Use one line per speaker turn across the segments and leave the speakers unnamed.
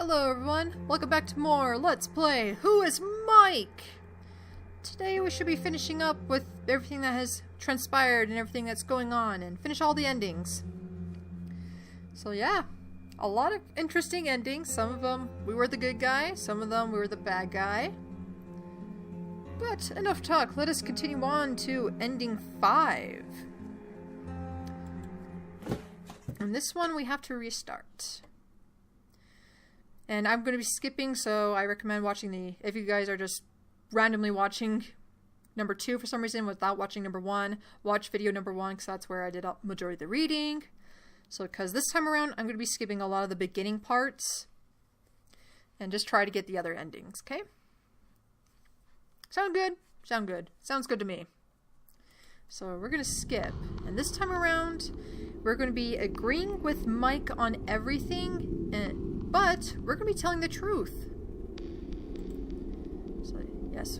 Hello everyone, welcome back to more Let's Play Who is Mike? Today we should be finishing up with everything that has transpired and everything that's going on and finish all the endings. So yeah, a lot of interesting endings. Some of them we were the good guy, some of them we were the bad guy. But enough talk, let us continue on to ending 5. And this one we have to restart. And I'm going to be skipping, so I recommend watching if you guys are just randomly watching number 2 for some reason without watching number 1, watch video number 1 because that's where I did a majority of the reading. So because this time around I'm going to be skipping a lot of the beginning parts and just try to get the other endings, okay? Sound good? Sound good. Sounds good to me. So we're going to skip, and this time around we're going to be agreeing with Mike on everything, but we're going to be telling the truth. So, yes.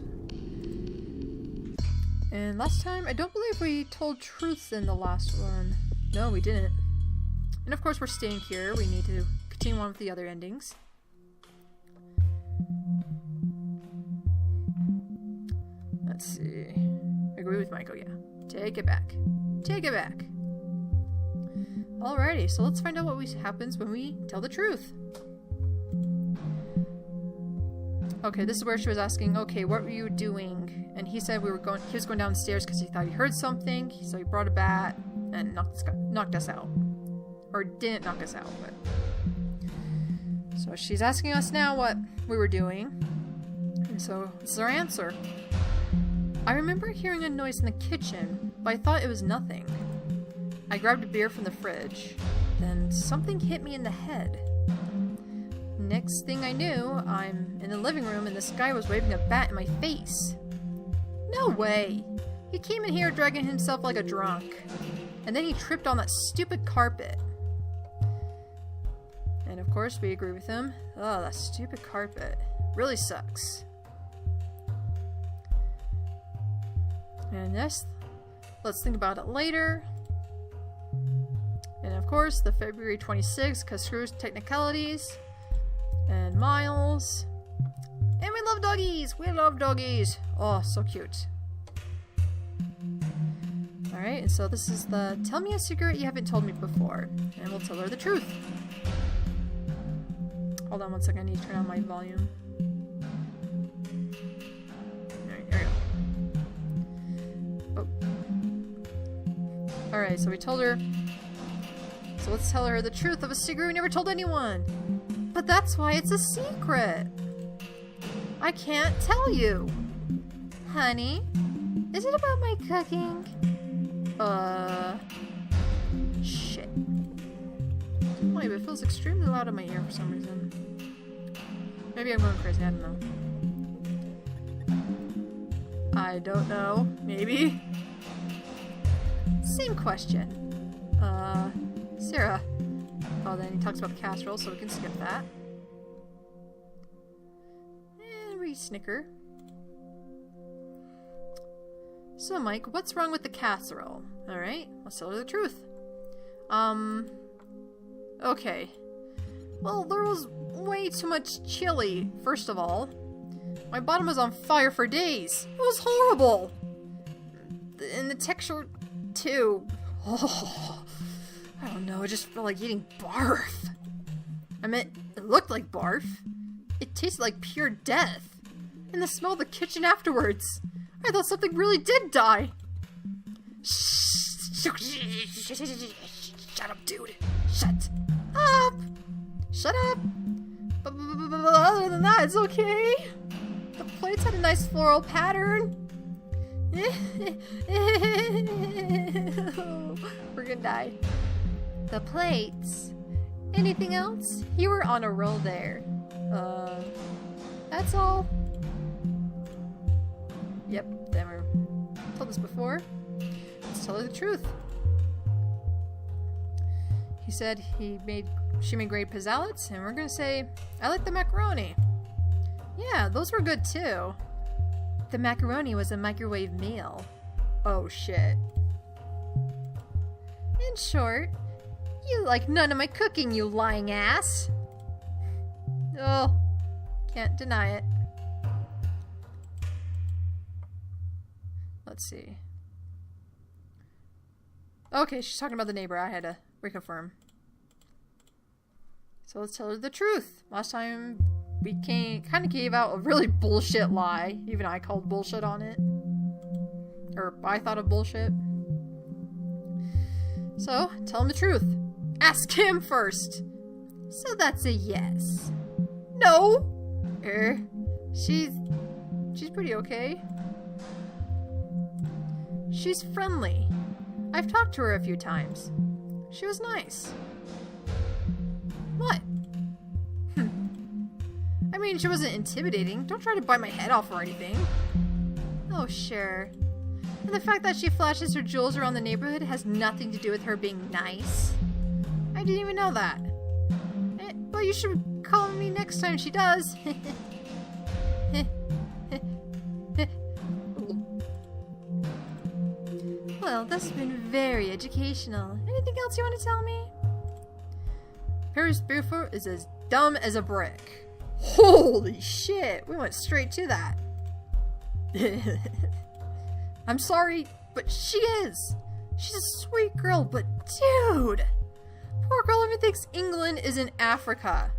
And last time, I don't believe we told truths in the last one. No, we didn't. And of course we're staying here. We need to continue on with the other endings. Let's see. Agree with Michael, yeah. Take it back. Take it back. Alrighty, so let's find out what happens when we tell the truth. Okay, this is where she was asking, okay, what were you doing? And he said he was going downstairs because he thought he heard something, so he brought a bat and knocked us out. Or didn't knock us out, but... So she's asking us now what we were doing. And so this is our answer. I remember hearing a noise in the kitchen, but I thought it was nothing. I grabbed a beer from the fridge, then something hit me in the head. Next thing I knew, I'm in the living room and this guy was waving a bat in my face. No way! He came in here dragging himself like a drunk. And then he tripped on that stupid carpet. And of course we agree with him. Oh, that stupid carpet. Really sucks. And yes, let's think about it later. And of course, the February 26th, because screws technicalities. And Miles. And we love doggies! We love doggies! Oh, so cute. Alright, and so this is the tell me a secret you haven't told me before. And we'll tell her the truth. Hold on one second, I need to turn on my volume. Alright, there we go. Oh. Alright, so we told her. So let's tell her the truth of a secret we never told anyone. But that's why it's a secret. I can't tell you. Honey, is it about my cooking? Shit. Wait, it feels extremely loud in my ear for some reason. Maybe I'm going crazy, I don't know. I don't know. Maybe? Same question. Sarah. Oh, then he talks about the casserole, so we can skip that. And we snicker. So, Mike, what's wrong with the casserole? Alright, let's tell her the truth. Okay. Well, there was way too much chili, first of all. My bottom was on fire for days. It was horrible! And the texture, too. Oh, I don't know, it just felt like eating barf. I meant, it looked like barf. It tasted like pure death. And the smell of the kitchen afterwards. I thought something really did die. Shut up, dude. Shut up. Shut up. But other than that, it's okay. The plates had a nice floral pattern. We're gonna die. The plates. Anything else? You were on a roll there. That's all. Yep, never told this before. Let's tell her the truth. He said she made great pizzalettes, and we're gonna say, I like the macaroni. Yeah, those were good too. The macaroni was a microwave meal. Oh shit. In short, you like none of my cooking, you lying ass. Oh, can't deny it. Let's see. Okay, she's talking about the neighbor. I had to reconfirm. So let's tell her the truth. Last time we kind of gave out a really bullshit lie. Even I called bullshit on it. Or I thought of bullshit. So, tell him the truth. Ask him first. So that's a yes. No! She's pretty okay. She's friendly. I've talked to her a few times. She was nice. What? I mean, she wasn't intimidating. Don't try to bite my head off or anything. Oh, sure. And the fact that she flashes her jewels around the neighborhood has nothing to do with her being nice. I didn't even know that. Well, you should call me next time she does. Well, that's been very educational. Anything else you want to tell me? Paris Beaufort is as dumb as a brick. Holy shit, we went straight to that. I'm sorry, but she is. She's a sweet girl, but dude! Poor girl even thinks England is in Africa.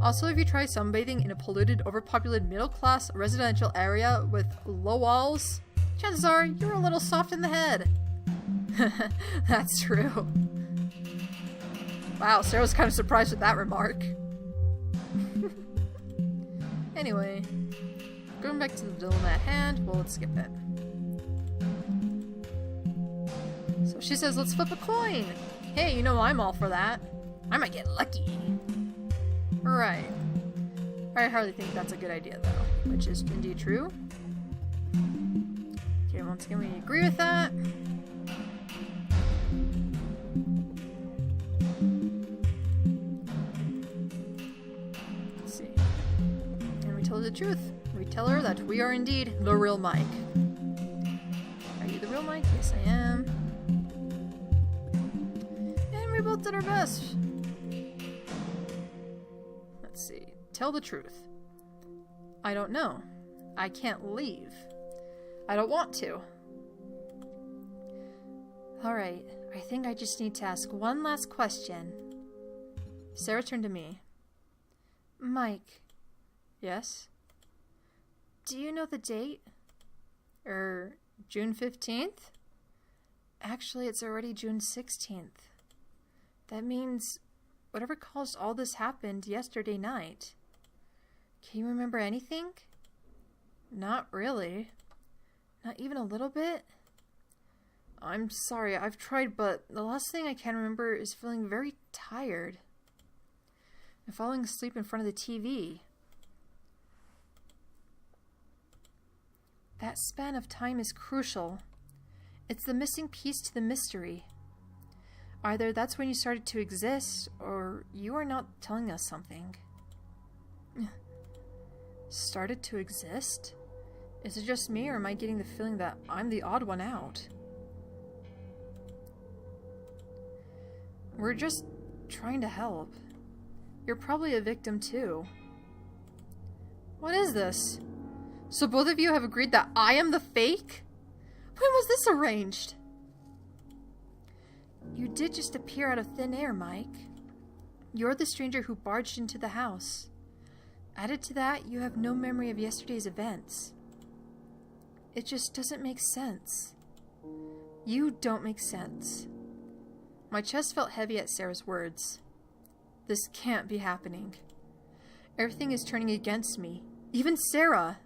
Also, if you try sunbathing in a polluted, overpopulated, middle-class residential area with low walls, chances are you're a little soft in the head. That's true. Wow, Sarah was kind of surprised with that remark. Anyway, going back to the dilemma at hand, well, let's skip it. So she says, let's flip a coin. Hey, you know I'm all for that. I might get lucky. Right. I hardly think that's a good idea, though, which is indeed true. Okay, once again, we agree with that. Let's see. And we tell her the truth. We tell her that we are indeed the real Mike. Are you the real Mike? Yes, I am. And we both did our best. Let's see. Tell the truth. I don't know. I can't leave. I don't want to. Alright, I think I just need to ask one last question. Sarah turned to me. Mike. Yes? Do you know the date? June 15th? Actually, it's already June 16th. That means whatever caused all this happened yesterday night. Can you remember anything? Not really. Not even a little bit? I'm sorry, I've tried, but the last thing I can remember is feeling very tired. And falling asleep in front of the TV. That span of time is crucial. It's the missing piece to the mystery. Either that's when you started to exist, or you are not telling us something. Started to exist? Is it just me, or am I getting the feeling that I'm the odd one out? We're just trying to help. You're probably a victim too. What is this? So both of you have agreed that I am the fake? When was this arranged? You did just appear out of thin air, Mike. You're the stranger who barged into the house. Added to that, you have no memory of yesterday's events. It just doesn't make sense. You don't make sense. My chest felt heavy at Sarah's words. This can't be happening. Everything is turning against me. Even Sarah.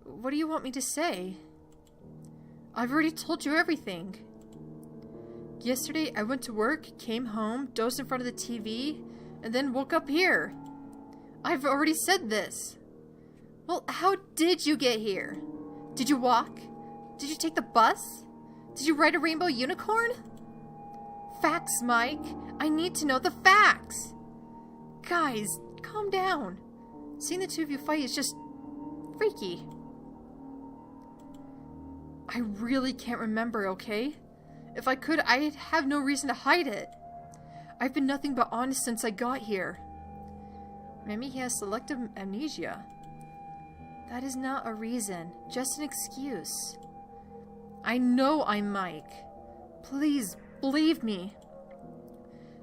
What do you want me to say? I've already told you everything. Yesterday, I went to work, came home, dozed in front of the TV, and then woke up here. I've already said this. Well, how did you get here? Did you walk? Did you take the bus? Did you ride a rainbow unicorn? Facts, Mike. I need to know the facts. Guys, calm down. Seeing the two of you fight is just freaky. I really can't remember, okay? If I could, I'd have no reason to hide it. I've been nothing but honest since I got here. Maybe he has selective amnesia. That is not a reason, just an excuse. I know I'm Mike. Please, believe me.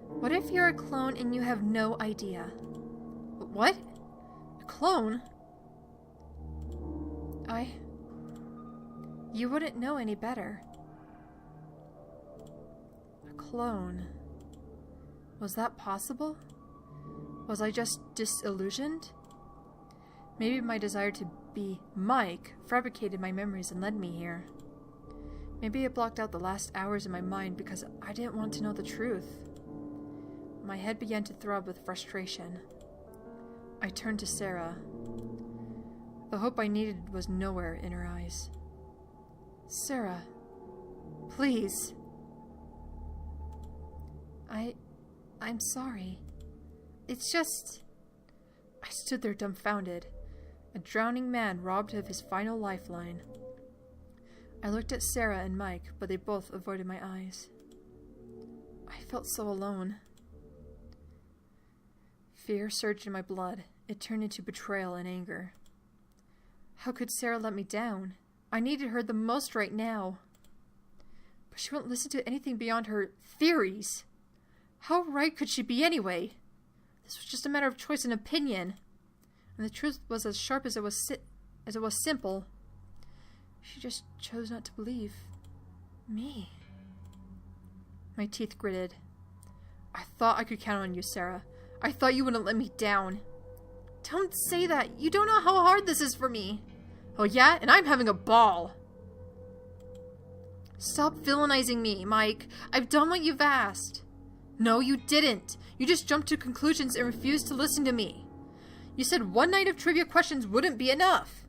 What if you're a clone and you have no idea? What? A clone? You wouldn't know any better. A clone. Was that possible? Was I just disillusioned? Maybe my desire to be Mike fabricated my memories and led me here. Maybe it blocked out the last hours in my mind because I didn't want to know the truth. My head began to throb with frustration. I turned to Sarah. The hope I needed was nowhere in her eyes. Sarah, please. I'm sorry. It's just... I stood there dumbfounded. A drowning man robbed of his final lifeline. I looked at Sarah and Mike, but they both avoided my eyes. I felt so alone. Fear surged in my blood. It turned into betrayal and anger. How could Sarah let me down? I needed her the most right now. But she wouldn't listen to anything beyond her theories. How right could she be anyway? This was just a matter of choice and opinion. And the truth was as sharp as it was simple. She just chose not to believe me. My teeth gritted. I thought I could count on you, Sarah. I thought you wouldn't let me down. Don't say that. You don't know how hard this is for me. Oh yeah? And I'm having a ball. Stop villainizing me, Mike. I've done what you've asked. No, you didn't. You just jumped to conclusions and refused to listen to me. You said one night of trivia questions wouldn't be enough.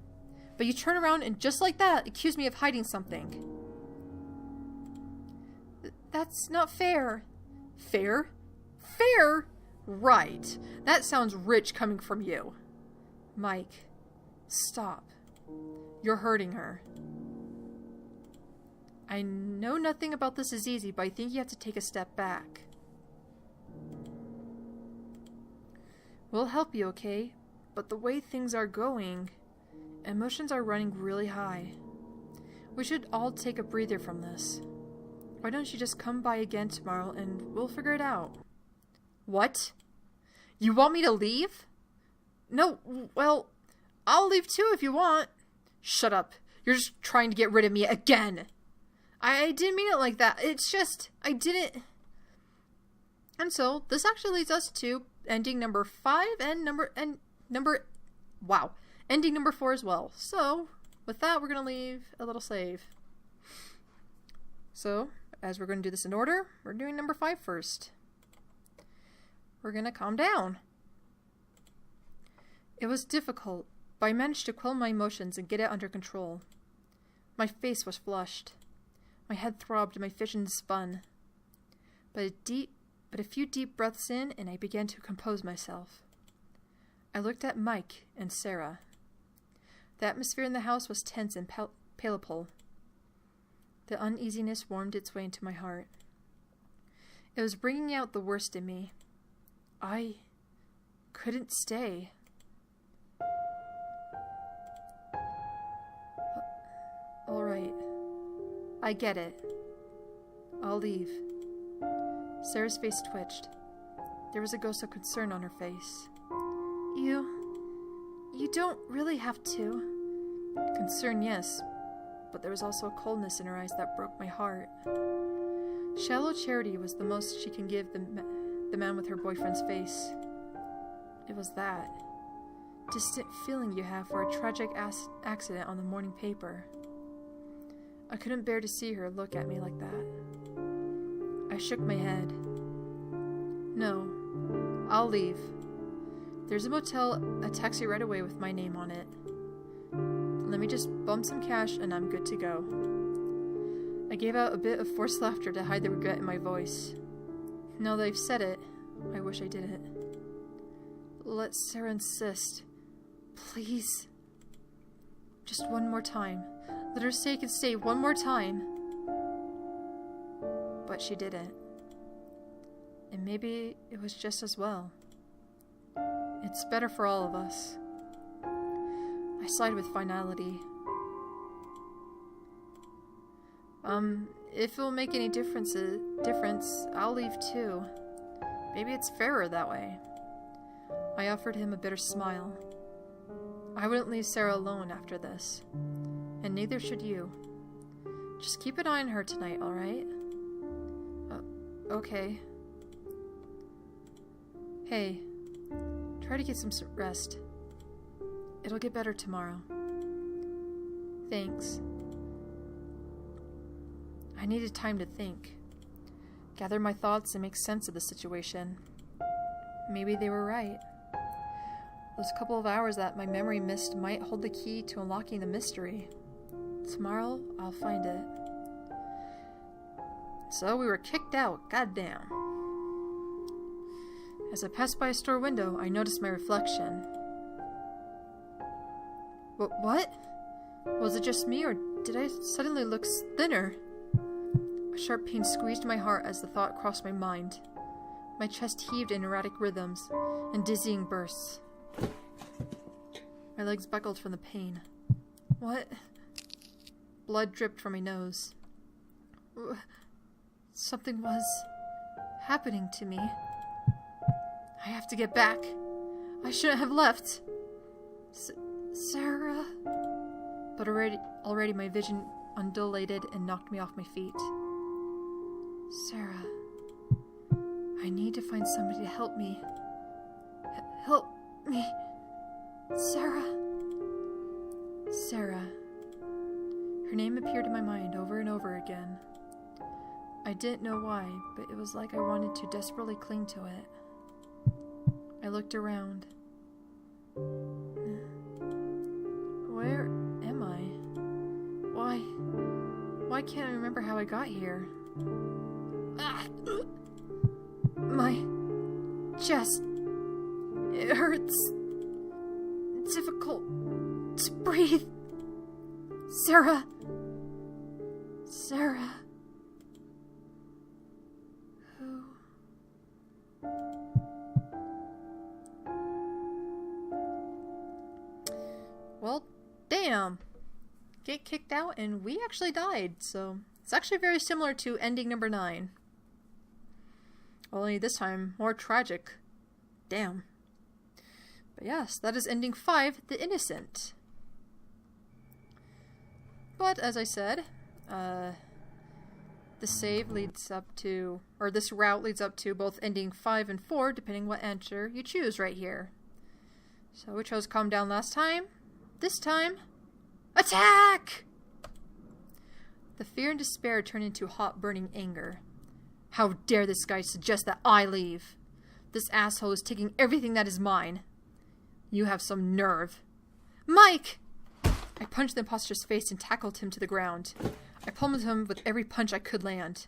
But you turn around and just like that, accuse me of hiding something. That's not fair. Fair? Fair? Right. That sounds rich coming from you. Mike, stop. You're hurting her. I know nothing about this is easy, but I think you have to take a step back. We'll help you, okay? But the way things are going, emotions are running really high. We should all take a breather from this. Why don't you just come by again tomorrow and we'll figure it out? What? You want me to leave? No, well, I'll leave too if you want. Shut up. You're just trying to get rid of me again. I didn't mean it like that. It's just, I didn't... And so, this actually leads us to ending number 5 and ending number 4 as well. So, with that, we're going to leave a little save. So, as we're going to do this in order, we're doing number 5 first. We're going to calm down. It was difficult, but I managed to quell my emotions and get it under control. My face was flushed. My head throbbed and my vision spun. But a few deep breaths in, and I began to compose myself. I looked at Mike and Sarah. The atmosphere in the house was tense and palpable. The uneasiness warmed its way into my heart. It was bringing out the worst in me. I couldn't stay. All right. I get it. I'll leave. Sarah's face twitched. There was a ghost of concern on her face. You don't really have to. Concern, yes, but there was also a coldness in her eyes that broke my heart. Shallow charity was the most she can give the man with her boyfriend's face. It was that distant feeling you have for a tragic accident on the morning paper. I couldn't bear to see her look at me like that. I shook my head. No, I'll leave. There's a motel, a taxi right away with my name on it. Let me just bum some cash and I'm good to go. I gave out a bit of forced laughter to hide the regret in my voice. Now that I've said it, I wish I didn't. Let Sarah insist. Please. Just one more time. Let her say I could stay one more time. But she didn't. And maybe it was just as well. It's better for all of us. I sighed with finality. If it will make any difference, I'll leave too. Maybe it's fairer that way. I offered him a bitter smile. I wouldn't leave Sarah alone after this. And neither should you. Just keep an eye on her tonight, alright? Okay. Hey, try to get some rest. It'll get better tomorrow. Thanks. I needed time to think. Gather my thoughts and make sense of the situation. Maybe they were right. Those couple of hours that my memory missed might hold the key to unlocking the mystery. Tomorrow, I'll find it. So we were kicked out, goddamn. As I passed by a store window, I noticed my reflection. What? Was it just me, or did I suddenly look thinner? A sharp pain squeezed my heart as the thought crossed my mind. My chest heaved in erratic rhythms and dizzying bursts. My legs buckled from the pain. What? Blood dripped from my nose. Something was happening to me. I have to get back. I shouldn't have left. Sarah? But already my vision undulated and knocked me off my feet. Sarah. I need to find somebody to help me. Help me. Sarah. Sarah. Her name appeared in my mind over and over again. I didn't know why, but it was like I wanted to desperately cling to it. I looked around. Where am I? Why can't I remember how I got here? My chest. It hurts. It's difficult to breathe. Sarah. Who? Well, damn. Get kicked out and we actually died, so it's actually very similar to ending number 9. Only this time more tragic. Damn. But yes, that is ending 5, The Innocent. But as I said, this route leads up to both ending 5 and 4, depending what answer you choose right here. So we chose calm down last time. This time, attack! The fear and despair turned into hot, burning anger. How dare this guy suggest that I leave? This asshole is taking everything that is mine. You have some nerve. Mike! I punched the imposter's face and tackled him to the ground. I pummeled him with every punch I could land.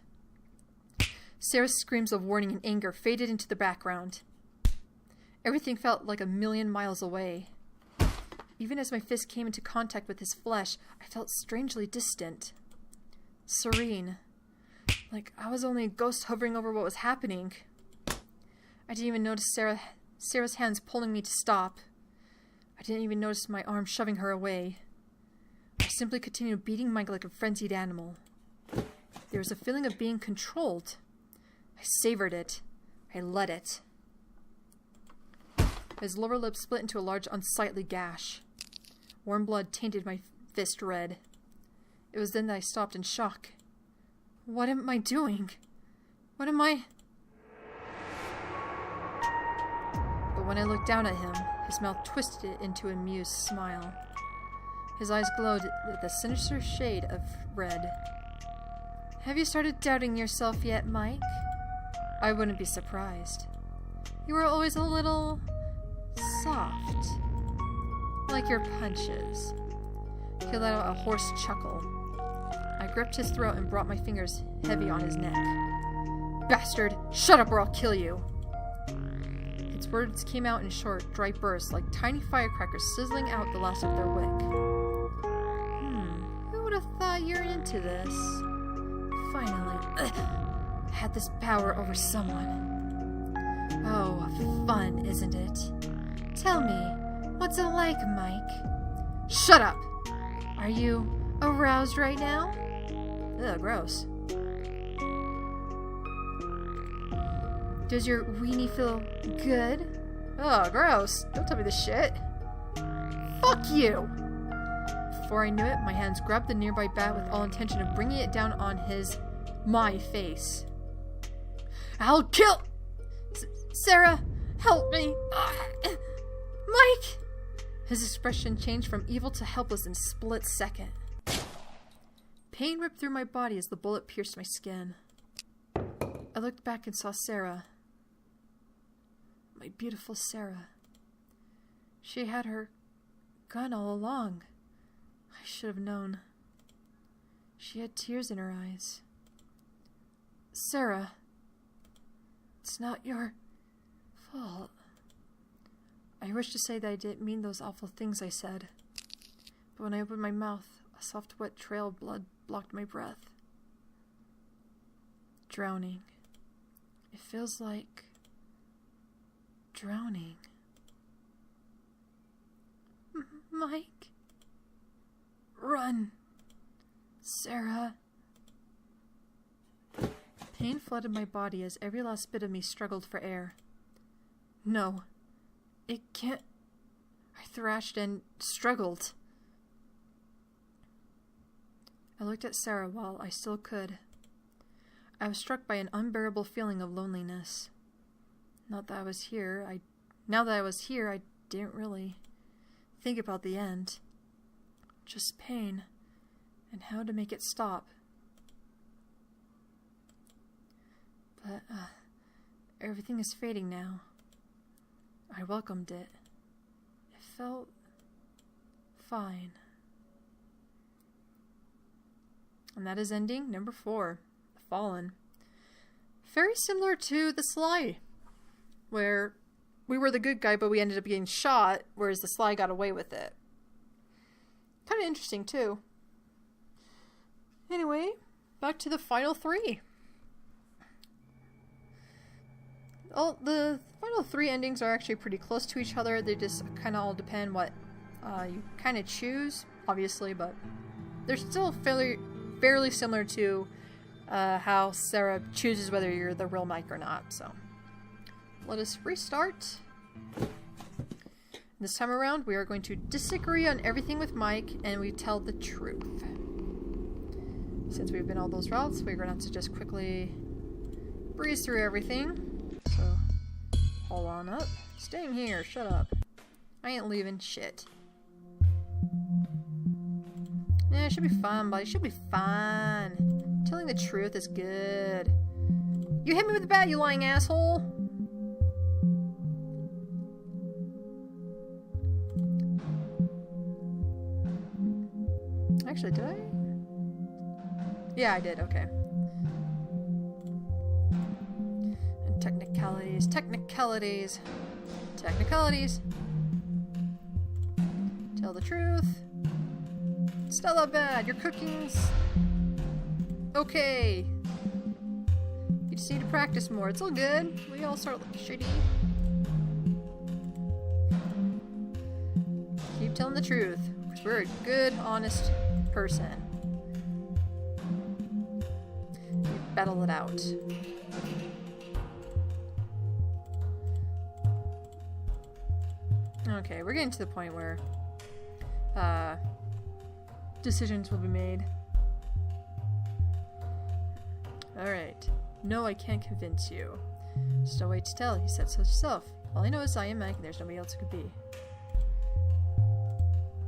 Sarah's screams of warning and anger faded into the background. Everything felt like a million miles away. Even as my fist came into contact with his flesh, I felt strangely distant. Serene. Like I was only a ghost hovering over what was happening. I didn't even notice Sarah's hands pulling me to stop. I didn't even notice my arm shoving her away. I simply continued beating Mike like a frenzied animal. There was a feeling of being controlled. I savored it. I let it. His lower lip split into a large, unsightly gash. Warm blood tainted my fist red. It was then that I stopped in shock. What am I doing? What am I... But when I looked down at him, his mouth twisted into an amused smile. His eyes glowed with a sinister shade of red. Have you started doubting yourself yet, Mike? I wouldn't be surprised. You were always a little... soft. Like your punches. He let out a hoarse chuckle. I gripped his throat and brought my fingers heavy on his neck. Bastard! Shut up or I'll kill you! Its words came out in short, dry bursts like tiny firecrackers sizzling out the last of their wick. Who would have thought you're into this? Finally, had this power over someone. Oh, fun, isn't it? Tell me, what's it like, Mike? Shut up! Are you aroused right now? Ugh, gross. Does your weenie feel good? Oh, gross. Don't tell me this shit. Fuck you! Before I knew it, my hands grabbed the nearby bat with all intention of bringing it down on my face. I'll kill... Sarah, help me! Mike! His expression changed from evil to helpless in a split second. Pain ripped through my body as the bullet pierced my skin. I looked back and saw Sarah. My beautiful Sarah. She had her gun all along. I should have known. She had tears in her eyes. Sarah, it's not your fault. I wish to say that I didn't mean those awful things I said. But when I opened my mouth, a soft, wet trail of blood blocked my breath. Drowning. It feels like drowning. Mike? Run! Sarah. Pain flooded my body as every last bit of me struggled for air. No. It can't... I thrashed and struggled. I looked at Sarah while I still could. I was struck by an unbearable feeling of loneliness. Now that I was here, I didn't really think about the end. Just pain, and how to make it stop. But, everything is fading now. I welcomed it. It felt fine. And that is ending number 4, The Fallen. Very similar to The Sly, where we were the good guy, but we ended up getting shot, whereas the Sly got away with it. Kind of interesting, too. Anyway, back to the final 3. Well, the final 3 endings are actually pretty close to each other. They just kind of all depend what you kind of choose, obviously, but they're still fairly similar to how Sarah chooses whether you're the real Mike or not. So let us restart. This time around, we are going to disagree on everything with Mike, and we tell the truth. Since we've been all those routes, we're going to have to just quickly breeze through everything. So, hold on up. Staying here, shut up. I ain't leaving shit. Yeah, it should be fun, buddy. It should be fun. Telling the truth is good. You hit me with the bat, you lying asshole! Actually, did I? Yeah, I did, okay. And technicalities. Tell the truth. It's not that bad. Your cooking's okay. You just need to practice more. It's all good. We all start looking shitty. Keep telling the truth, because we're a good, honest person. You battle it out. Okay, we're getting to the point where decisions will be made. Alright. No, I can't convince you. Just no way to tell. You said so yourself. All I know is I am Mike and there's nobody else who could be.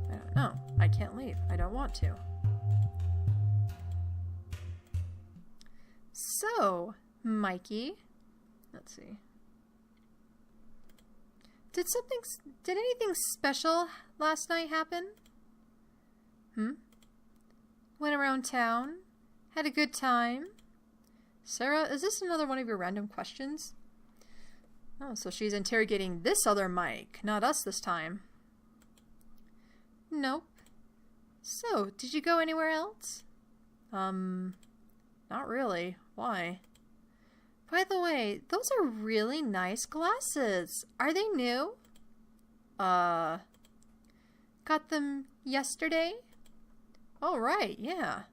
I don't know. I can't leave. I don't want to. So, Mikey. Let's see. Did anything special last night happen? Went around town? Had a good time? Sarah, is this another one of your random questions? Oh, so she's interrogating this other Mike, not us this time. Nope. So, did you go anywhere else? Not really. Why? By the way, those are really nice glasses. Are they new? Got them yesterday? Oh, right, yeah.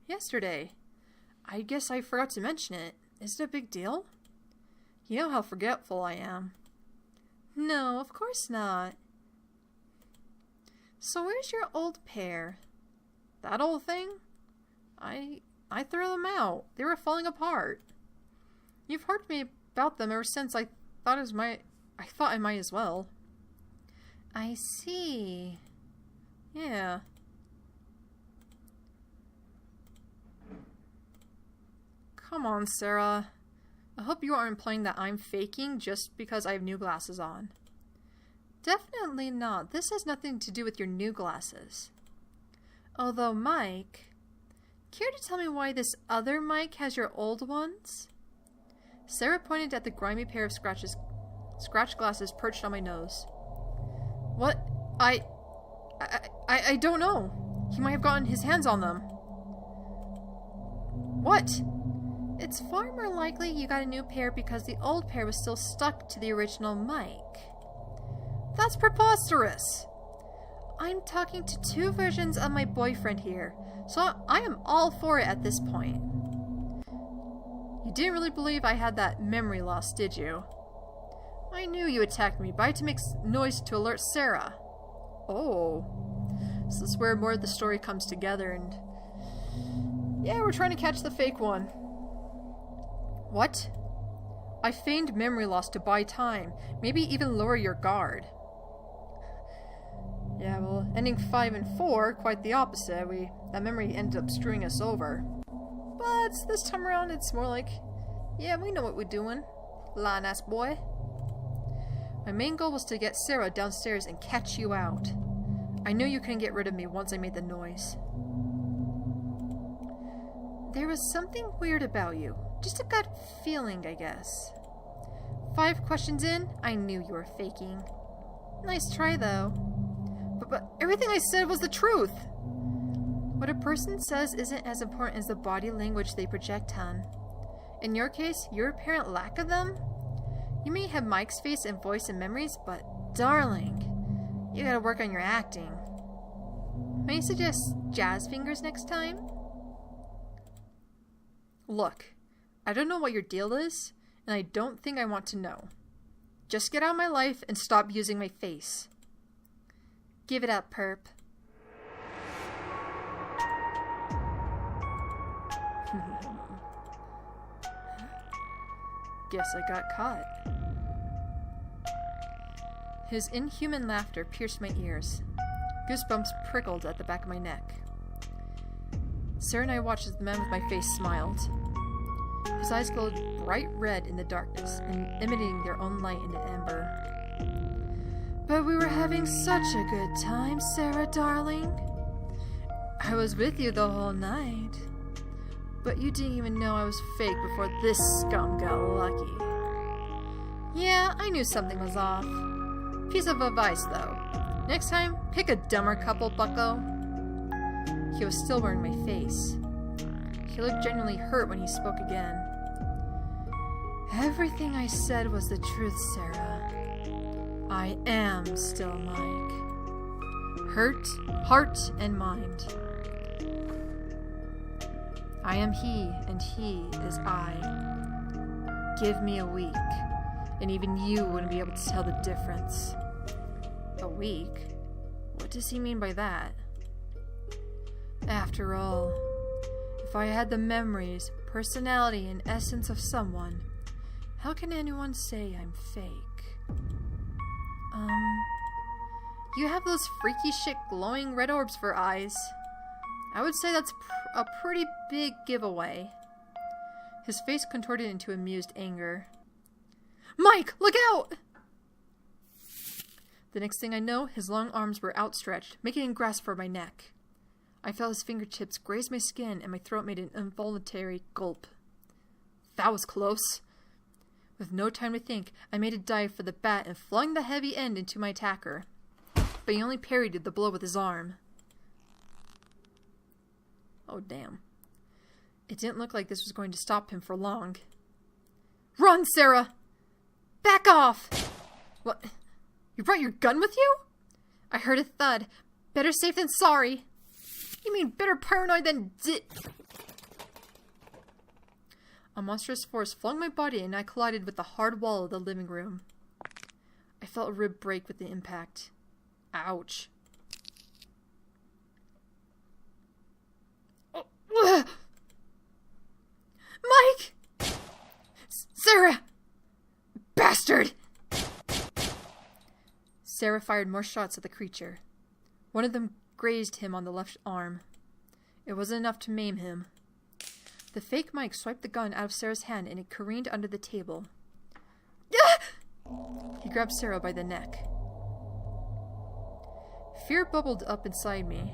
Yesterday. I guess I forgot to mention it. Is it a big deal? You know how forgetful I am. No, of course not. So where's your old pair? That old thing? I threw them out. They were falling apart. You've heard me about them ever since. I thought I might as well. I see. Yeah. Come on, Sarah. I hope you aren't implying that I'm faking just because I have new glasses on. Definitely not. This has nothing to do with your new glasses. Although, Mike, care to tell me why this other Mike has your old ones? Sarah pointed at the grimy pair of scratch glasses perched on my nose. What? I don't know. He might have gotten his hands on them. What? It's far more likely you got a new pair because the old pair was still stuck to the original Mike. That's preposterous! I'm talking to two versions of my boyfriend here, so I am all for it at this point. You didn't really believe I had that memory loss, did you? I knew you attacked me, but I had to make noise to alert Sarah. Oh. So this is where more of the story comes together, and yeah, we're trying to catch the fake one. What? I feigned memory loss to buy time, maybe even lower your guard. Yeah, well, ending 5 and 4, quite the opposite. That memory ended up screwing us over. But this time around, it's more like, yeah, we know what we're doing. Lying-ass boy. My main goal was to get Sarah downstairs and catch you out. I knew you couldn't get rid of me once I made the noise. There was something weird about you. Just a gut feeling, I guess. 5 questions in, I knew you were faking. Nice try, though. But everything I said was the truth! What a person says isn't as important as the body language they project, hon. In your case, your apparent lack of them? You may have Mike's face and voice and memories, but darling, you gotta work on your acting. May I suggest jazz fingers next time? Look, I don't know what your deal is, and I don't think I want to know. Just get out of my life and stop using my face. Give it up, perp. Guess I got caught. His inhuman laughter pierced my ears. Goosebumps prickled at the back of my neck. Sarah and I watched as the man with my face smiled. His eyes glowed bright red in the darkness, emitting their own light in the amber. But we were having such a good time, Sarah, darling. I was with you the whole night. But you didn't even know I was fake before this scum got lucky. Yeah, I knew something was off. Piece of advice, though. Next time, pick a dumber couple, bucko. He was still wearing my face. He looked genuinely hurt when he spoke again. Everything I said was the truth, Sarah. I am still Mike. Hurt, heart, and mind. I am he, and he is I. Give me a week, and even you wouldn't be able to tell the difference. A week? What does he mean by that? After all, if I had the memories, personality, and essence of someone, how can anyone say I'm fake? You have those freaky shit glowing red orbs for eyes. I would say that's a pretty big giveaway. His face contorted into amused anger. Mike, look out! The next thing I know, his long arms were outstretched, making him grasp for my neck. I felt his fingertips graze my skin, and my throat made an involuntary gulp. That was close. With no time to think, I made a dive for the bat and flung the heavy end into my attacker. But he only parried the blow with his arm. Oh, damn. It didn't look like this was going to stop him for long. Run, Sarah! Back off! What? You brought your gun with you? I heard a thud. Better safe than sorry. You mean better paranoid than A monstrous force flung my body and I collided with the hard wall of the living room. I felt a rib break with the impact. Ouch. Oh. Mike! Sarah! Bastard! Sarah fired more shots at the creature. One of them grazed him on the left arm. It wasn't enough to maim him. The fake Mike swiped the gun out of Sarah's hand and it careened under the table. He grabbed Sarah by the neck. Fear bubbled up inside me.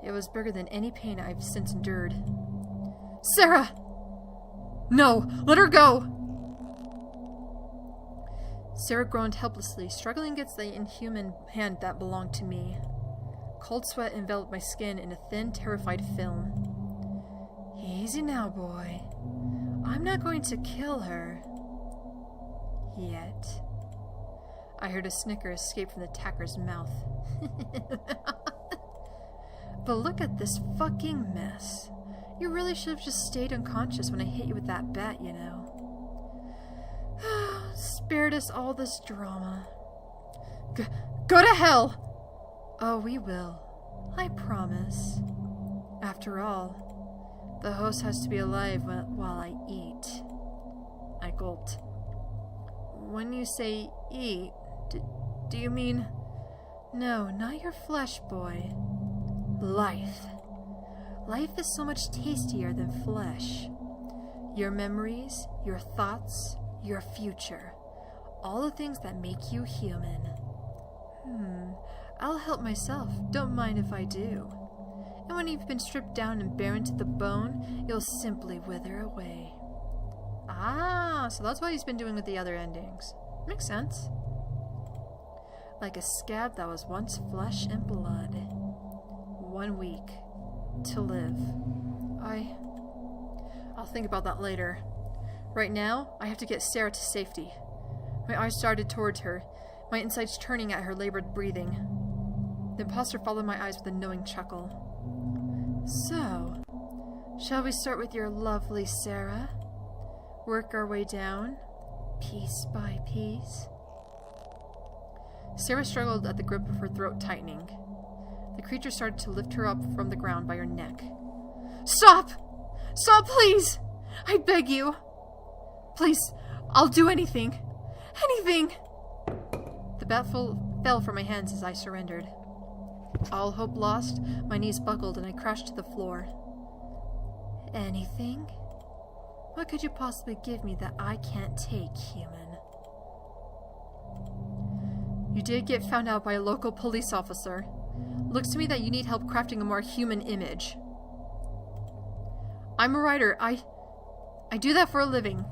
It was bigger than any pain I've since endured. Sarah! No! Let her go! Sarah groaned helplessly, struggling against the inhuman hand that belonged to me. Cold sweat enveloped my skin in a thin, terrified film. Easy now, boy. I'm not going to kill her. Yet. I heard a snicker escape from the attacker's mouth. But look at this fucking mess. You really should have just stayed unconscious when I hit you with that bat, you know. Spared us all this drama. Go to hell! Oh, we will. I promise. After all, the host has to be alive while I eat. I gulped. When you say eat, do you mean... No, not your flesh, boy. Life. Life is so much tastier than flesh. Your memories, your thoughts, your future. All the things that make you human. I'll help myself. Don't mind if I do. And when you've been stripped down and barren to the bone, you'll simply wither away. Ah, so that's what he's been doing with the other endings. Makes sense. Like a scab that was once flesh and blood. 1 week to live. I'll think about that later. Right now, I have to get Sarah to safety. My eyes darted towards her, my insides turning at her labored breathing. The imposter followed my eyes with a knowing chuckle. So, shall we start with your lovely Sarah? Work our way down, piece by piece? Sarah struggled at the grip of her throat tightening. The creature started to lift her up from the ground by her neck. Stop! Stop, please! I beg you! Please, I'll do anything. Anything! The bat fell from my hands as I surrendered. All hope lost, my knees buckled and I crashed to the floor. Anything? What could you possibly give me that I can't take, human? You did get found out by a local police officer. Looks to me that you need help crafting a more human image. I'm a writer. I do that for a living.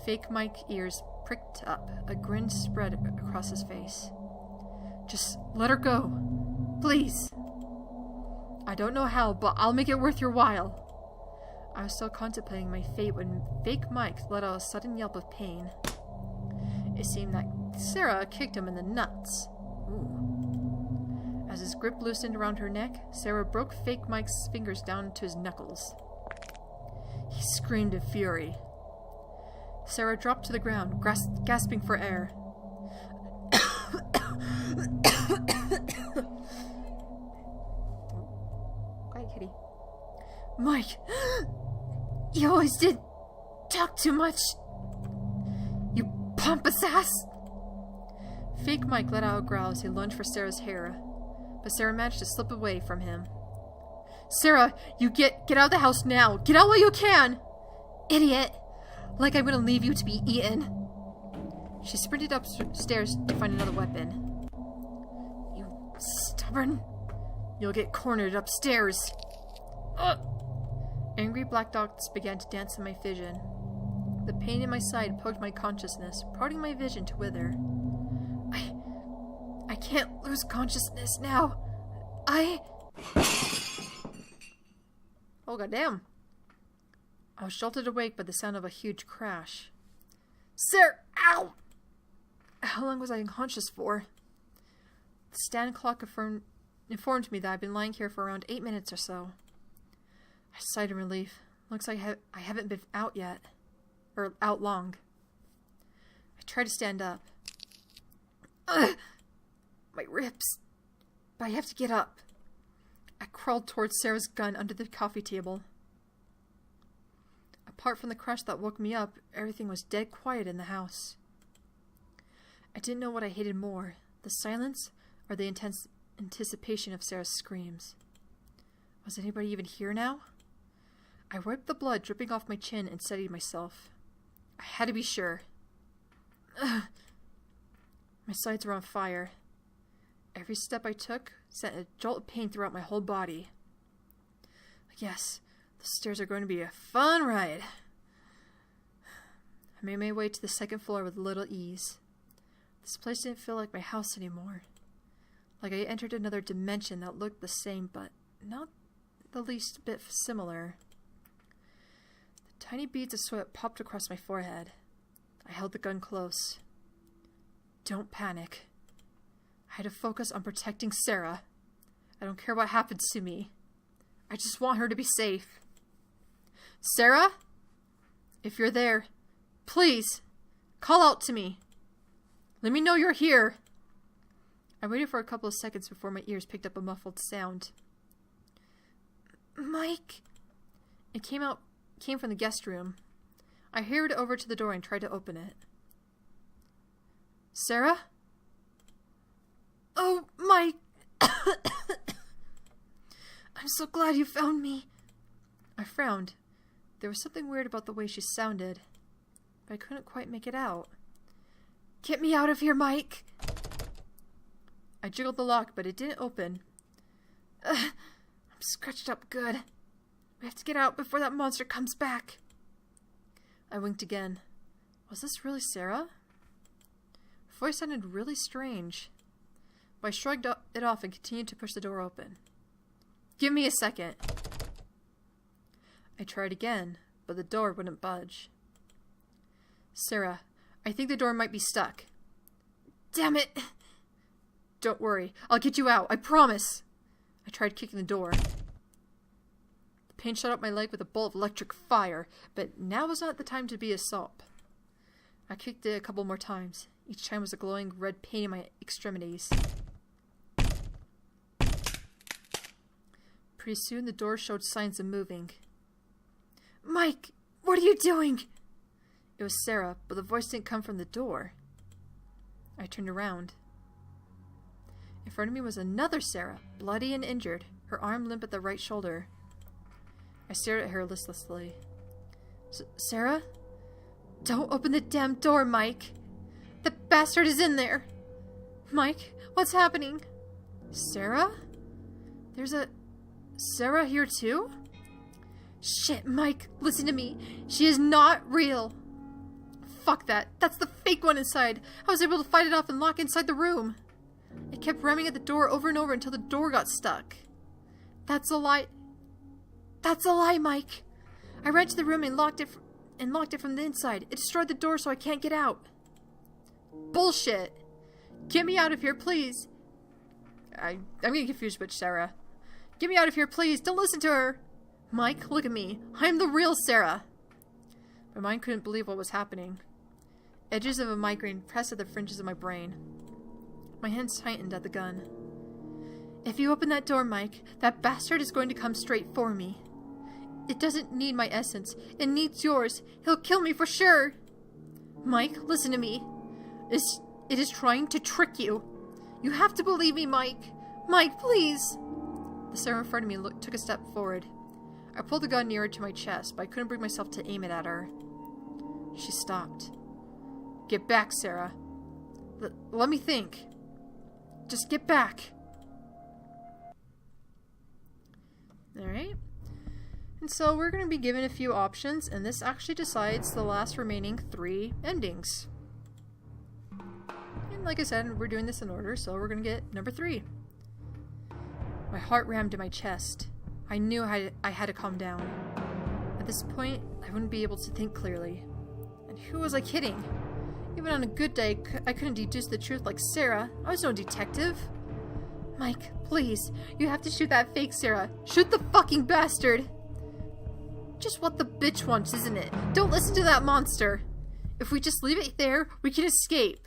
Fake Mike's ears pricked up. A grin spread across his face. Just let her go. Please. I don't know how, but I'll make it worth your while. I was still contemplating my fate when Fake Mike let out a sudden yelp of pain. It seemed that Sarah kicked him in the nuts. Ooh. As his grip loosened around her neck, Sarah broke Fake Mike's fingers down to his knuckles. He screamed in fury. Sarah dropped to the ground, gasping for air. Quiet, kitty. Mike! You always did talk too much! You pompous ass! Fake Mike let out a growl as he lunged for Sarah's hair, but Sarah managed to slip away from him. Sarah, you get out of the house now! Get out while you can! Idiot! Like I'm gonna leave you to be eaten. She sprinted upstairs to find another weapon. You stubborn! You'll get cornered upstairs! Ugh. Angry black dots began to dance in my vision. The pain in my side poked my consciousness, prodding my vision to wither. I can't lose consciousness now. Oh, goddamn. I was jolted awake by the sound of a huge crash. Sir! Ow! How long was I unconscious for? The stand clock informed me that I'd been lying here for around 8 minutes or so. I sighed in relief. Looks like I haven't been out yet. Or out long. I tried to stand up. Ugh! My ribs. But I have to get up. I crawled towards Sarah's gun under the coffee table. Apart from the crash that woke me up, everything was dead quiet in the house. I didn't know what I hated more, the silence or the intense anticipation of Sarah's screams. Was anybody even here now? I wiped the blood dripping off my chin and steadied myself. I had to be sure. Ugh. My sides were on fire. Every step I took sent a jolt of pain throughout my whole body. Yes, the stairs are going to be a fun ride. I made my way to the second floor with little ease. This place didn't feel like my house anymore. Like I entered another dimension that looked the same, but not the least bit similar. The tiny beads of sweat popped across my forehead. I held the gun close. Don't panic. I had to focus on protecting Sarah. I don't care what happens to me. I just want her to be safe. Sarah? If you're there, please, call out to me. Let me know you're here. I waited for a couple of seconds before my ears picked up a muffled sound. Mike? It came from the guest room. I hurried over to the door and tried to open it. Sarah? Oh, Mike! I'm so glad you found me. I frowned. There was something weird about the way she sounded, but I couldn't quite make it out. Get me out of here, Mike! I jiggled the lock, but it didn't open. I'm scratched up good. We have to get out before that monster comes back. I winked again. Was this really Sarah? Her voice sounded really strange. But I shrugged it off and continued to push the door open. Give me a second. I tried again, but the door wouldn't budge. Sarah, I think the door might be stuck. Damn it! Don't worry, I'll get you out, I promise! I tried kicking the door. The pain shot up my leg with a bolt of electric fire, but now was not the time to be a sop. I kicked it a couple more times. Each time was a glowing red pain in my extremities. Pretty soon the door showed signs of moving. Mike, what are you doing? It was Sarah, but the voice didn't come from the door. I turned around. In front of me was another Sarah, bloody and injured, her arm limp at the right shoulder. I stared at her listlessly. Sarah? Don't open the damn door, Mike! The bastard is in there! Mike, what's happening? Sarah? There's a Sarah here too? Shit, Mike, listen to me. She is not real. Fuck that. That's the fake one inside. I was able to fight it off and lock inside the room. It kept ramming at the door over and over until the door got stuck. That's a lie. That's a lie, Mike. I ran to the room and locked it from the inside. It destroyed the door so I can't get out. Bullshit. Get me out of here, please. I'm getting confused with Sarah. Get me out of here, please. Don't listen to her. Mike, look at me. I'm the real Sarah. My mind couldn't believe what was happening. Edges of a migraine pressed at the fringes of my brain. My hands tightened at the gun. If you open that door, Mike, that bastard is going to come straight for me. It doesn't need my essence. It needs yours. He'll kill me for sure. Mike, listen to me. It is trying to trick you. You have to believe me, Mike. Mike, please. The Sarah in front of me took a step forward. I pulled the gun nearer to my chest, but I couldn't bring myself to aim it at her. She stopped. Get back, Sarah. Let me think. Just get back. Alright. And so we're going to be given a few options, and this actually decides the last remaining 3 endings. And like I said, we're doing this in order, so we're going to get number 3. My heart rammed in my chest. I knew I had to calm down. At this point, I wouldn't be able to think clearly. And who was I kidding? Even on a good day, I couldn't deduce the truth like Sarah. I was no detective. Mike, please. You have to shoot that fake Sarah. Shoot the fucking bastard. Just what the bitch wants, isn't it? Don't listen to that monster. If we just leave it there, we can escape.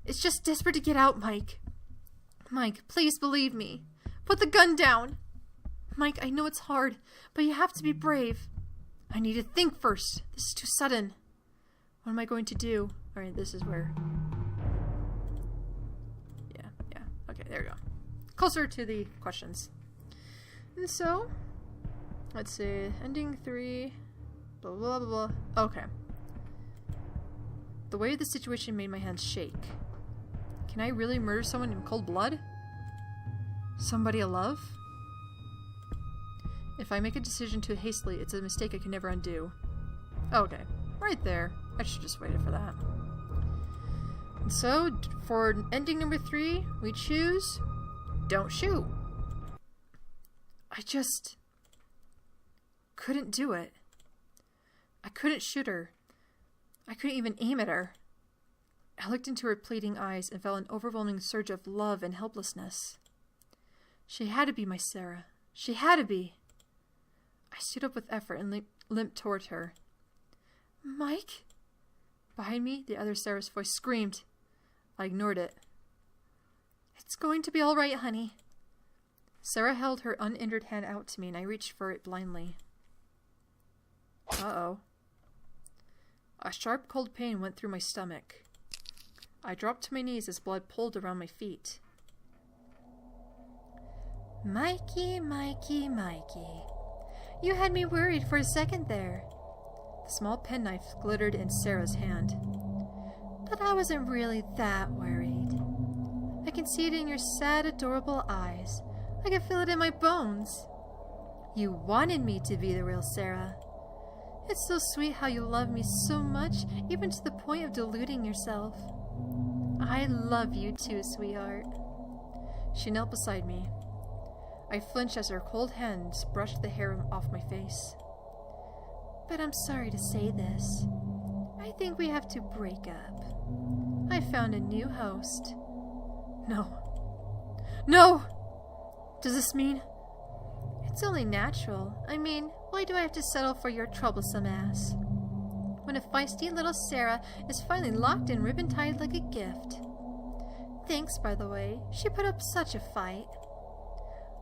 It's just desperate to get out, Mike. Mike, please believe me. Put the gun down. Mike, I know it's hard, but you have to be brave. I need to think first. This is too sudden. What am I going to do? Alright, this is where... Yeah. Okay, there we go. Closer to the questions. And so, let's see. Ending 3. Blah, blah, blah, blah. Okay. The weight of the situation made my hands shake. Can I really murder someone in cold blood? Somebody I love? If I make a decision too hastily, it's a mistake I can never undo. Okay. Right there. I should just waited for that. And so, for ending number 3, we choose... Don't shoot. I just... couldn't do it. I couldn't shoot her. I couldn't even aim at her. I looked into her pleading eyes and felt an overwhelming surge of love and helplessness. She had to be my Sarah. She had to be. I stood up with effort and limped toward her. Mike? Behind me, the other Sarah's voice screamed. I ignored it. It's going to be all right, honey. Sarah held her uninjured hand out to me, and I reached for it blindly. Uh-oh. A sharp, cold pain went through my stomach. I dropped to my knees as blood pooled around my feet. Mikey, Mikey, Mikey. You had me worried for a second there. The small penknife glittered in Sarah's hand. But I wasn't really that worried. I can see it in your sad, adorable eyes. I can feel it in my bones. You wanted me to be the real Sarah. It's so sweet how you love me so much, even to the point of deluding yourself. I love you too, sweetheart. She knelt beside me. I flinched as her cold hands brushed the hair off my face. But I'm sorry to say this. I think we have to break up. I found a new host. No. No! Does this mean... It's only natural. I mean, why do I have to settle for your troublesome ass? When a feisty little Sarah is finally locked and ribbon-tied like a gift. Thanks, by the way. She put up such a fight.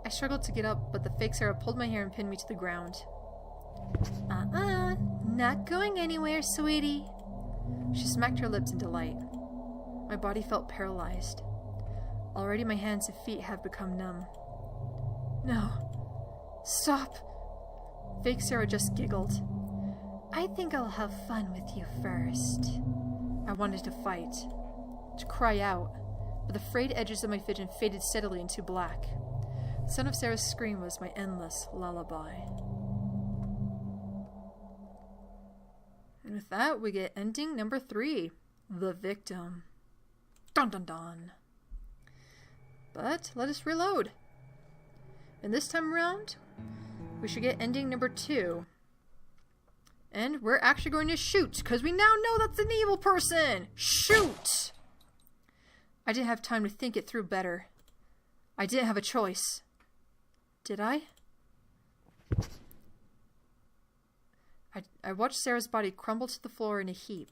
I struggled to get up, but the fake Sarah pulled my hair and pinned me to the ground. Not going anywhere, sweetie. She smacked her lips in delight. My body felt paralyzed. Already my hands and feet have become numb. No. Stop. Fake Sarah just giggled. I think I'll have fun with you first. I wanted to fight. To cry out. But the frayed edges of my vision faded steadily into black. The sound of Sarah's scream was my endless lullaby. And with that, we get ending number 3. The victim. Dun dun dun. But let us reload. And this time around, we should get ending number 2. And we're actually going to shoot, because we now know that's an evil person! Shoot! I didn't have time to think it through better. I didn't have a choice. Did I? I watched Sarah's body crumble to the floor in a heap.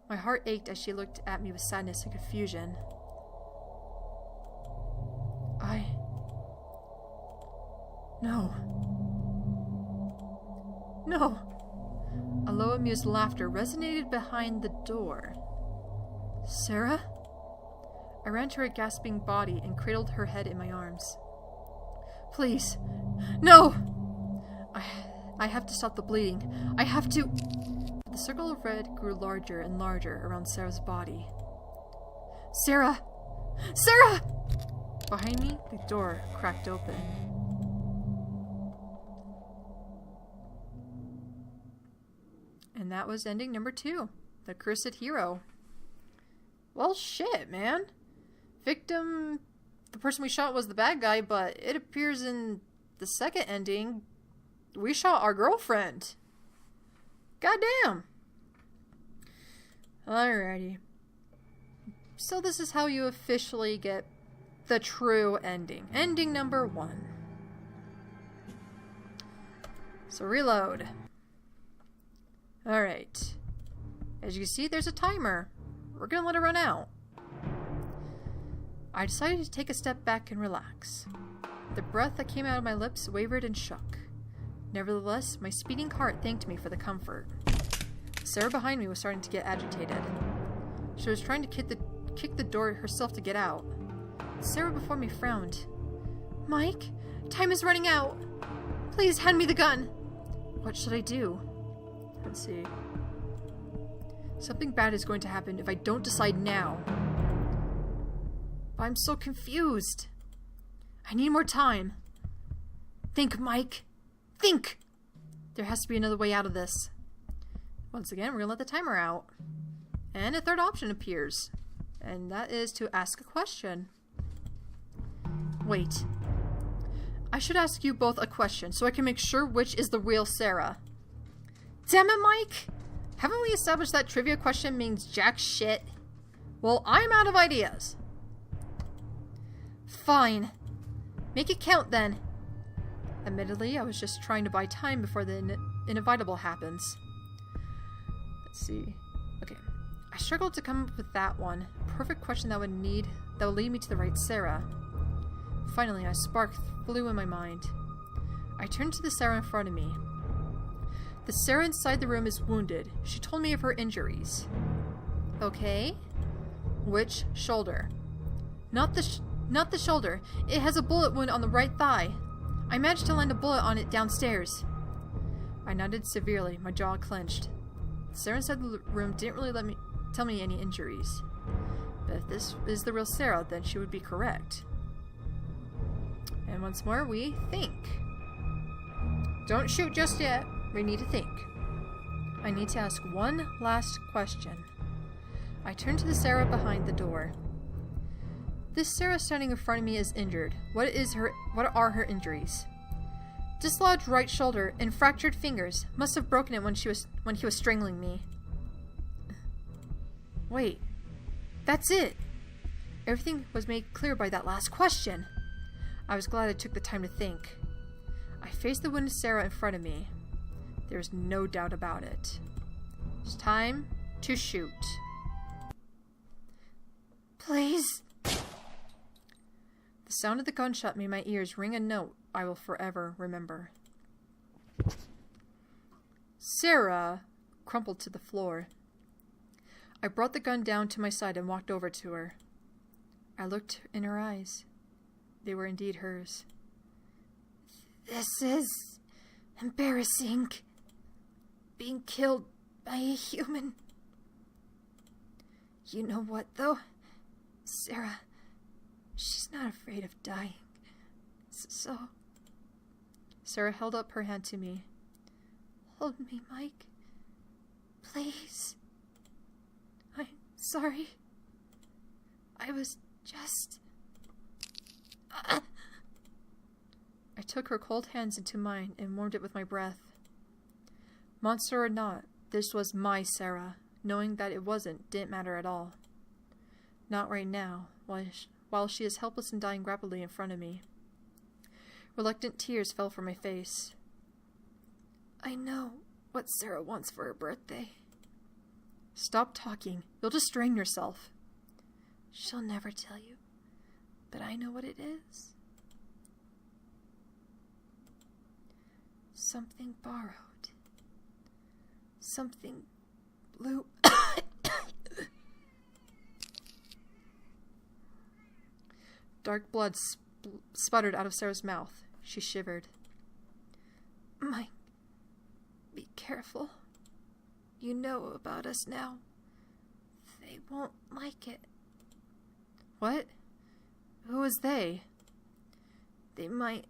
My heart ached as she looked at me with sadness and confusion. No. No. A low, amused laughter resonated behind the door. Sarah? I ran to her gasping body and cradled her head in my arms. Please. No! I have to stop the bleeding. I have to... The circle of red grew larger and larger around Sarah's body. Sarah! Sarah! Behind me, the door cracked open. And that was ending number 2. The Cursed Hero. Well, shit, man. Victim... The person we shot was the bad guy, but it appears in the second ending, we shot our girlfriend. Goddamn. Alrighty. So this is how you officially get the true ending. Ending number 1. So reload. Alright. As you can see, there's a timer. We're gonna let it run out. I decided to take a step back and relax. The breath that came out of my lips wavered and shook. Nevertheless, my speeding heart thanked me for the comfort. Sarah behind me was starting to get agitated. She was trying to kick the door herself to get out. Sarah before me frowned. Mike, time is running out. Please hand me the gun. What should I do? Let's see. Something bad is going to happen if I don't decide now. But I'm so confused. I need more time. Think, Mike. Think! There has to be another way out of this. Once again, we're gonna let the timer out. And a third option appears. And that is to ask a question. Wait. I should ask you both a question so I can make sure which is the real Sarah. Damn it, Mike! Haven't we established that trivia question means jack shit? Well, I'm out of ideas. Fine. Make it count then. Admittedly, I was just trying to buy time before the inevitable happens. Let's see. Okay. I struggled to come up with that one. Perfect question that would lead me to the right Sarah. Finally, a spark flew in my mind. I turned to the Sarah in front of me. The Sarah inside the room is wounded. She told me of her injuries. Okay. Which shoulder? Not the shoulder. It has a bullet wound on the right thigh. I managed to land a bullet on it downstairs. I nodded severely, my jaw clenched. The Sarah inside the room didn't really tell me any injuries. But if this is the real Sarah, then she would be correct. And once more, we think. Don't shoot just yet. We need to think. I need to ask one last question. I turned to the Sarah behind the door. This Sarah standing in front of me is injured. What are her injuries? Dislodged right shoulder and fractured fingers. Must have broken it when he was strangling me. Wait. That's it. Everything was made clear by that last question. I was glad I took the time to think. I faced the wounded Sarah in front of me. There was no doubt about it. It's time to shoot. Please. The sound of the gunshot made my ears ring a note I will forever remember. Sarah crumpled to the floor. I brought the gun down to my side and walked over to her. I looked in her eyes. They were indeed hers. This is embarrassing. Being killed by a human. You know what, though? Sarah, she's not afraid of dying. So... Sarah held up her hand to me. Hold me, Mike. Please. I'm sorry. I was just... I took her cold hands into mine and warmed it with my breath. Monster or not, this was my Sarah. Knowing that it wasn't didn't matter at all. Not right now, while she is helpless and dying rapidly in front of me. Reluctant tears fell from my face. I know what Sarah wants for her birthday. Stop talking. You'll just strain yourself. She'll never tell you, but I know what it is. Something borrowed. Something blue. Dark blood sputtered out of Sarah's mouth. She shivered. Mike, be careful. You know about us now. They won't like it. What? Who is they? They might...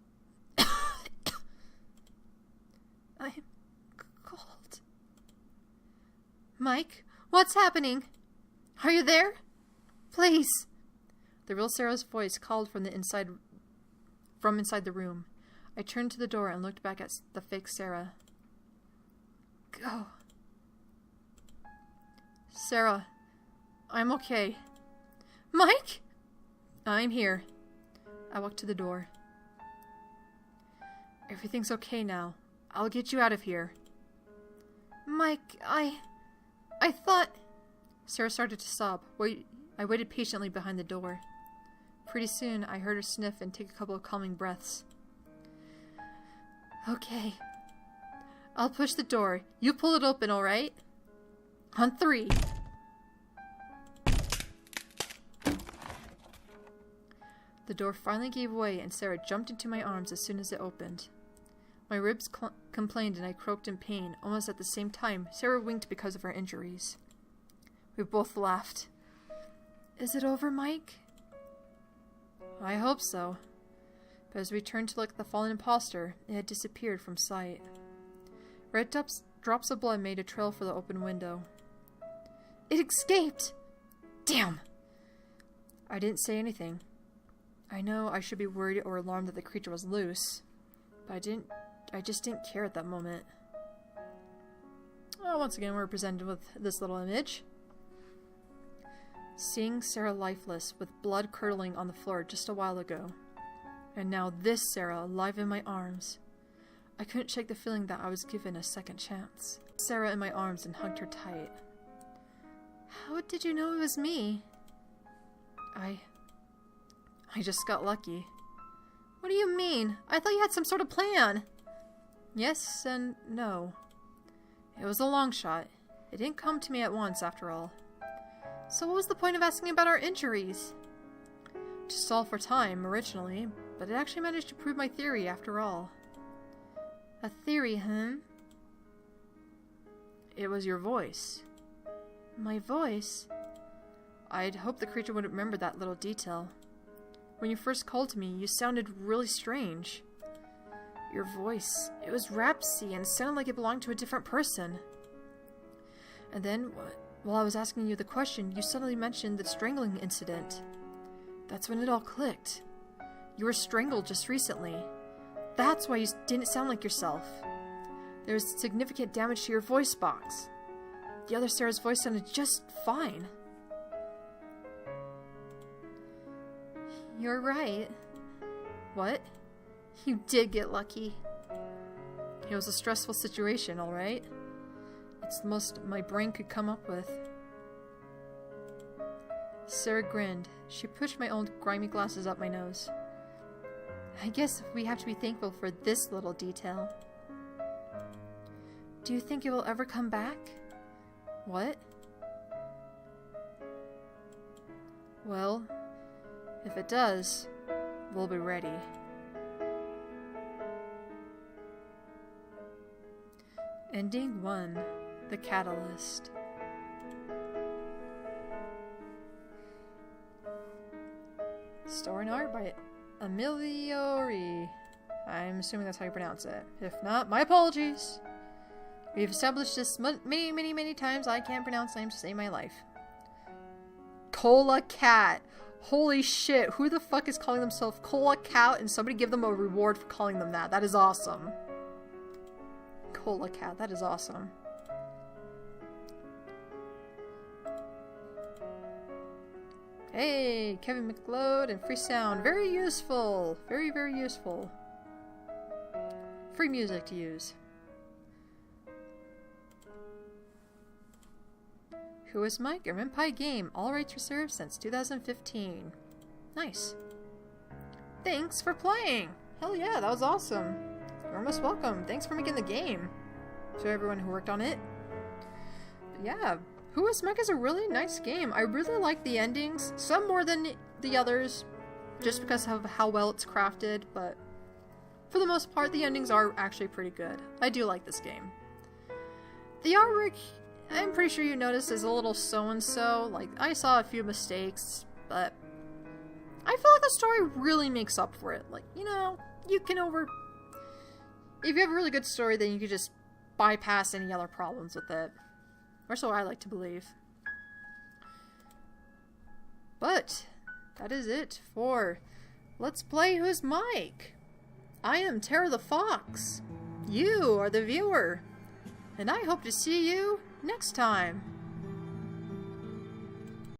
I'm cold. Mike, what's happening? Are you there? Please. The real Sarah's voice called from inside the room. I turned to the door and looked back at the fake Sarah. Go. Sarah, I'm okay. Mike? I'm here. I walked to the door. Everything's okay now. I'll get you out of here. Mike, I thought... Sarah started to sob. I waited patiently behind the door. Pretty soon, I heard her sniff and take a couple of calming breaths. Okay. I'll push the door. You pull it open, alright? On 3. The door finally gave way and Sarah jumped into my arms as soon as it opened. My ribs complained and I croaked in pain. Almost at the same time, Sarah winked because of her injuries. We both laughed. Is it over, Mike? I hope so. But as we turned to look at the fallen imposter, it had disappeared from sight. Red drops of blood made a trail for the open window. It escaped! Damn! I didn't say anything. I know I should be worried or alarmed that the creature was loose, but I just didn't care at that moment. Oh, once again, we're presented with this little image. Seeing Sarah lifeless, with blood curdling on the floor just a while ago. And now this Sarah alive in my arms. I couldn't shake the feeling that I was given a second chance. Sarah in my arms and hugged her tight. How did you know it was me? I just got lucky. What do you mean? I thought you had some sort of plan. Yes and no. It was a long shot. It didn't come to me at once, after all. So what was the point of asking about our injuries? To stall for time, originally, but it actually managed to prove my theory, after all. A theory, huh? It was your voice. My voice? I'd hoped the creature would remember that little detail. When you first called to me, you sounded really strange. Your voice, it was raspy and sounded like it belonged to a different person. And then, while I was asking you the question, you suddenly mentioned the strangling incident. That's when it all clicked. You were strangled just recently. That's why you didn't sound like yourself. There was significant damage to your voice box. The other Sarah's voice sounded just fine. You're right. What? You did get lucky. It was a stressful situation, alright? It's the most my brain could come up with. Sarah grinned. She pushed my old grimy glasses up my nose. I guess we have to be thankful for this little detail. Do you think it will ever come back? What? Well, if it does, we'll be ready. Ending 1. The Catalyst. Story and art by Emiliori. I'm assuming that's how you pronounce it. If not, my apologies. We've established this many times. I can't pronounce names to save my life. Cola Cat. Holy shit, who the fuck is calling themselves Cola Cat, and somebody give them a reward for calling them that. That is awesome. Cola Cat, that is awesome. Hey, Kevin McLeod and free sound. Very useful. Very, very useful. Free music to use. Who is Mike? A Renpai game. All rights reserved since 2015. Nice. Thanks for playing. Hell yeah, that was awesome. You're most welcome. Thanks for making the game. To everyone who worked on it. But yeah, Who is Mike is a really nice game. I really like the endings. Some more than the others. Just because of how well it's crafted. But for the most part, the endings are actually pretty good. I do like this game. The artwork, I'm pretty sure you noticed, is a little so-and-so. Like, I saw a few mistakes, but I feel like the story really makes up for it. Like, you know, you can if you have a really good story, then you can just bypass any other problems with it. Or so I like to believe. But that is it for Let's Play Who's Mike? I am Tara the Fox. You are the viewer. And I hope to see you next time.